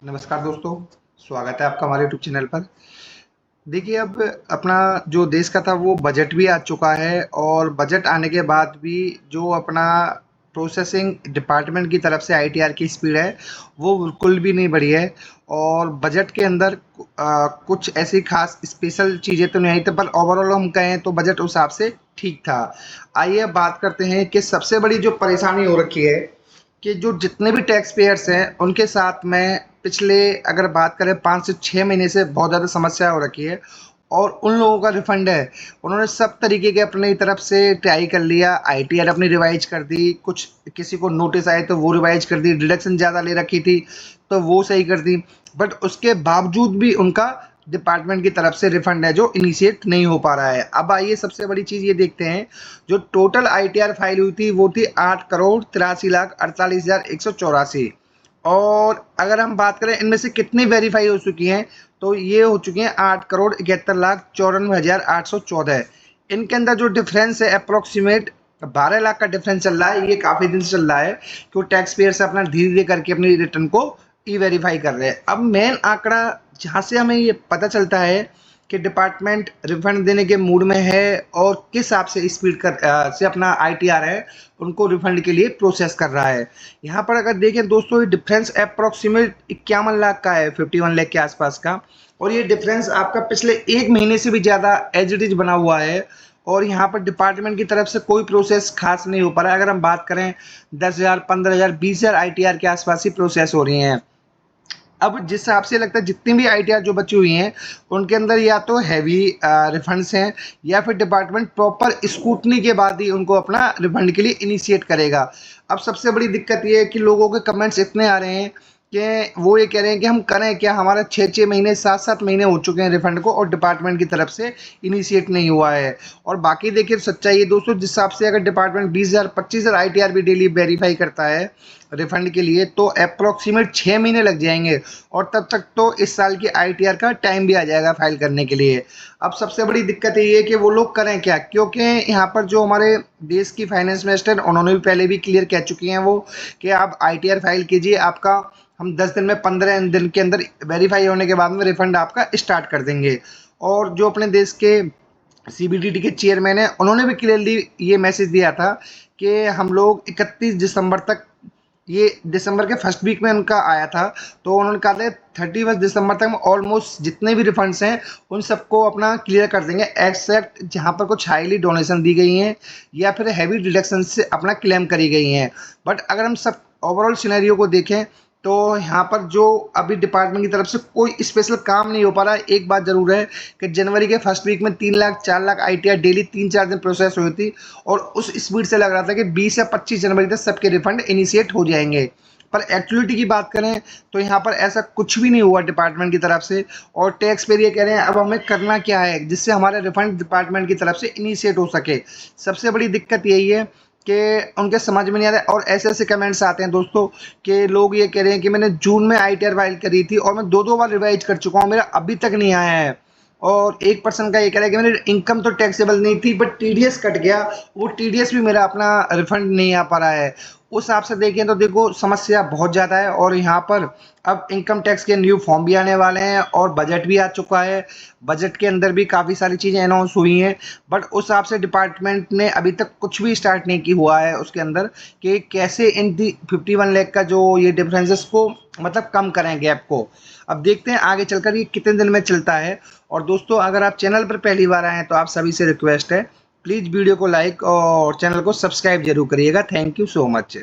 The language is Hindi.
नमस्कार दोस्तों, स्वागत है आपका हमारे यूट्यूब चैनल पर। देखिए, अब अपना जो देश का था वो बजट भी आ चुका है और बजट आने के बाद भी जो अपना प्रोसेसिंग डिपार्टमेंट की तरफ से आईटीआर की स्पीड है, वो बिल्कुल भी नहीं बढ़ी है। और बजट के अंदर कुछ ऐसी खास स्पेशल चीज़ें तो नहीं आई थी, पर ओवरऑल हम कहें तो बजट उस हिसाब से ठीक था। आइए अब बात करते हैं कि सबसे बड़ी जो परेशानी हो रखी है कि जो जितने भी टैक्स पेयर्स हैं उनके साथ में पिछले अगर बात करें 5 से 6 महीने से बहुत ज़्यादा समस्या हो रखी है। और उन लोगों का रिफंड है, उन्होंने सब तरीके के अपनी तरफ से ट्राई कर लिया, आईटीआर अपनी रिवाइज कर दी, कुछ किसी को नोटिस आए तो वो रिवाइज कर दी, डिडक्शन ज़्यादा ले रखी थी तो वो सही कर दी। बट उसके बावजूद भी उनका डिपार्टमेंट की तरफ से रिफंड है जो इनिशिएट नहीं हो पा रहा है। अब आइए सबसे बड़ी चीज़ ये देखते हैं, जो टोटल आईटीआर फाइल हुई थी वो थी 8,83,48,184। और अगर हम बात करें इनमें से कितनी वेरीफाई हो चुकी हैं, तो ये हो चुकी हैं 8,71,94,814। इनके अंदर जो डिफरेंस है अप्रोक्सीमेट 12 लाख का डिफरेंस चल रहा है। ये काफ़ी दिन से चल रहा है कि वो टैक्स पेयर से अपना धीरे धीरे करके अपनी रिटर्न को ई वेरीफाई कर रहे हैं। अब मेन आंकड़ा जहाँ से हमें ये पता चलता है कि डिपार्टमेंट रिफंड देने के मूड में है और किस हिसाब से स्पीड से अपना आईटीआर है उनको रिफंड के लिए प्रोसेस कर रहा है। यहाँ पर अगर देखें दोस्तों, ये डिफरेंस अप्रोक्सीमेट 51 लाख का है, 51 लाख के आसपास का। और ये डिफरेंस आपका पिछले 1 महीने से भी ज़्यादा एज इट इज बना हुआ है। और यहाँ पर डिपार्टमेंट की तरफ से कोई प्रोसेस खास नहीं हो पा रहा है। अगर हम बात करें 10,000, 15,000, 20,000 आईटीआर के आसपास ही प्रोसेस हो रही हैं। अब जिस हिसाब से लगता है जितनी भी आईटीआर जो बची हुई हैं उनके अंदर या तो हैवी रिफंड्स हैं या फिर डिपार्टमेंट प्रॉपर स्क्रूटनी के बाद ही उनको अपना रिफंड के लिए इनिशिएट करेगा। अब सबसे बड़ी दिक्कत ये है कि लोगों के कमेंट्स इतने आ रहे हैं कि वो ये कह रहे हैं कि हम करें क्या, हमारा 6-6 महीने 7-7 महीने हो चुके हैं रिफंड को और डिपार्टमेंट की तरफ से इनिशिएट नहीं हुआ है। और बाकी देखिए सच्चाई है दोस्तों, जिस हिसाब से अगर डिपार्टमेंट 20,000 25,000 आईटीआर भी डेली वेरीफाई करता है रिफंड के लिए तो अप्रोक्सीमेट 6 महीने लग जाएंगे। और तब तक तो इस साल की आईटीआर का टाइम भी आ जाएगा फाइल करने के लिए। अब सबसे बड़ी दिक्कत ये है कि वो लोग करें क्या, क्योंकि यहाँ पर जो हमारे देश की फाइनेंस मिनिस्टर उन्होंने भी पहले भी क्लियर कह चुकी हैं वो कि आप आईटीआर फाइल कीजिए, आपका हम 10 दिन में 15 दिन के अंदर वेरीफाई होने के बाद में रिफंड आपका स्टार्ट कर देंगे। और जो अपने देश के सीबीडीटी के चेयरमैन है उन्होंने भी क्लियरली ये मैसेज दिया था कि हम लोग 31 दिसंबर तक, ये दिसंबर के फर्स्ट वीक में उनका आया था, तो उन्होंने कहा था 31 दिसंबर तक में ऑलमोस्ट जितने भी रिफंड्स हैं उन सबको अपना क्लियर कर देंगे, एक्सेप्ट जहाँ पर कुछ हाईली डोनेशन दी गई हैं या फिर हैवी डिडक्शन से अपना क्लेम करी गई हैं। बट अगर हम सब ओवरऑल सिनेरियो को देखें तो यहाँ पर जो अभी डिपार्टमेंट की तरफ से कोई स्पेशल काम नहीं हो पा रहा है। एक बात ज़रूर है कि जनवरी के फर्स्ट वीक में 3 लाख 4 लाख आईटीआर डेली 3-4 दिन प्रोसेस हुई थी और उस स्पीड से लग रहा था कि 20 या 25 जनवरी तक सबके रिफंड इनिशिएट हो जाएंगे। पर एक्चुअलिटी की बात करें तो यहाँ पर ऐसा कुछ भी नहीं हुआ डिपार्टमेंट की तरफ से। और टैक्स पेयर ये कह रहे हैं अब हमें करना क्या है जिससे हमारा रिफंड डिपार्टमेंट की तरफ से इनिशिएट हो सके। सबसे बड़ी दिक्कत यही है कि उनके समझ में नहीं आ रहा है। और ऐसे-ऐसे कमेंट्स आते हैं दोस्तों कि लोग ये कह रहे हैं कि मैंने जून में आईटीआर फाइल करी थी और मैं 2-2 बार रिवाइज़ कर चुका हूँ, मेरा अभी तक नहीं आया है। और एक पर्सन का ये कह रहा है कि मेरी इनकम तो टैक्सेबल नहीं थी बट टीडीएस कट गया, वो टीडीएस भी मेरा अपना रिफंड नहीं आ पा रहा है। उस हिसाब से देखें तो देखो समस्या बहुत ज़्यादा है। और यहाँ पर अब इनकम टैक्स के न्यू फॉर्म भी आने वाले हैं और बजट भी आ चुका है। बजट के अंदर भी काफ़ी सारी चीज़ें अनाउंस हुई हैं, बट उस हिसाब से डिपार्टमेंट ने अभी तक कुछ भी स्टार्ट नहीं की हुआ है उसके अंदर कि कैसे इन दी 51 लाख का जो ये डिफरेंसेस को मतलब कम करें गैप को। अब देखते हैं आगे चलकर ये कितने दिन में चलता है। और दोस्तों अगर आप चैनल पर पहली बार आए हैं तो आप सभी से रिक्वेस्ट है, प्लीज़ वीडियो को लाइक और चैनल को सब्सक्राइब जरूर करिएगा। Thank you so much.